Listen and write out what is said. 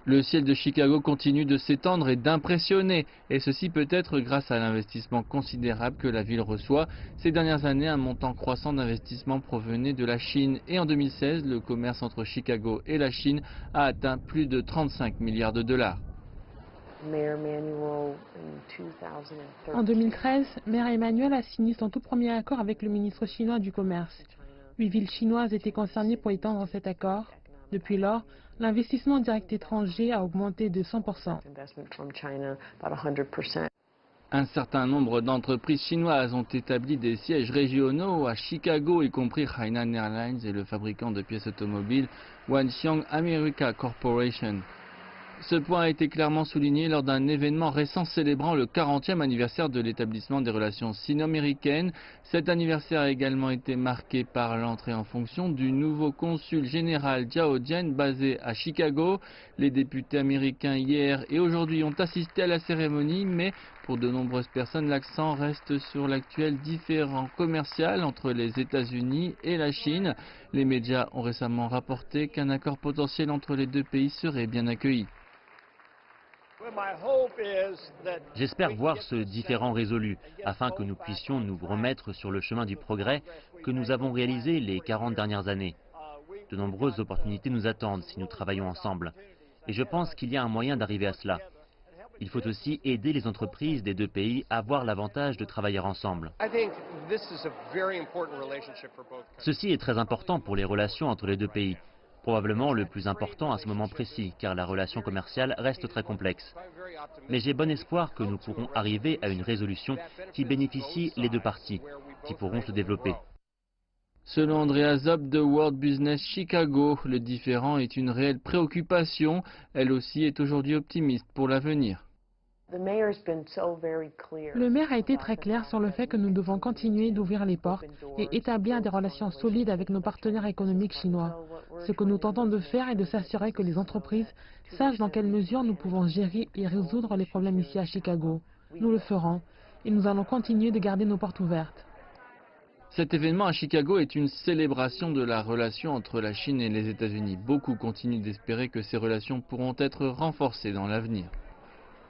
Le ciel de Chicago continue de s'étendre et d'impressionner, et ceci peut être grâce à l'investissement considérable que la ville reçoit. Ces dernières années, un montant croissant d'investissements provenait de la Chine, et en 2016, le commerce entre Chicago et la Chine a atteint plus de 35 milliards de dollars. En 2013, Maire Emmanuel a signé son tout premier accord avec le ministre chinois du Commerce. 8 villes chinoises étaient concernées pour étendre cet accord. Depuis lors, l'investissement direct étranger a augmenté de 100%. Un certain nombre d'entreprises chinoises ont établi des sièges régionaux à Chicago, y compris Hainan Airlines et le fabricant de pièces automobiles Wanxiang America Corporation. Ce point a été clairement souligné lors d'un événement récent célébrant le 40e anniversaire de l'établissement des relations sino-américaines. Cet anniversaire a également été marqué par l'entrée en fonction du nouveau consul général Zhao Jian basé à Chicago. Les députés américains hier et aujourd'hui ont assisté à la cérémonie, mais pour de nombreuses personnes, l'accent reste sur l'actuel différend commercial entre les États-Unis et la Chine. Les médias ont récemment rapporté qu'un accord potentiel entre les deux pays serait bien accueilli. J'espère voir ce différend résolu, afin que nous puissions nous remettre sur le chemin du progrès que nous avons réalisé les 40 dernières années. De nombreuses opportunités nous attendent si nous travaillons ensemble, et je pense qu'il y a un moyen d'arriver à cela. Il faut aussi aider les entreprises des deux pays à avoir l'avantage de travailler ensemble. Ceci est très important pour les relations entre les deux pays. Probablement le plus important à ce moment précis, car la relation commerciale reste très complexe. Mais j'ai bon espoir que nous pourrons arriver à une résolution qui bénéficie les deux parties, qui pourront se développer. Selon Andrea Zob de World Business Chicago, le différend est une réelle préoccupation. Elle aussi est aujourd'hui optimiste pour l'avenir. Le maire a été très clair sur le fait que nous devons continuer d'ouvrir les portes et établir des relations solides avec nos partenaires économiques chinois. Ce que nous tentons de faire est de s'assurer que les entreprises sachent dans quelle mesure nous pouvons gérer et résoudre les problèmes ici à Chicago. Nous le ferons et nous allons continuer de garder nos portes ouvertes. Cet événement à Chicago est une célébration de la relation entre la Chine et les États-Unis. Beaucoup continuent d'espérer que ces relations pourront être renforcées dans l'avenir.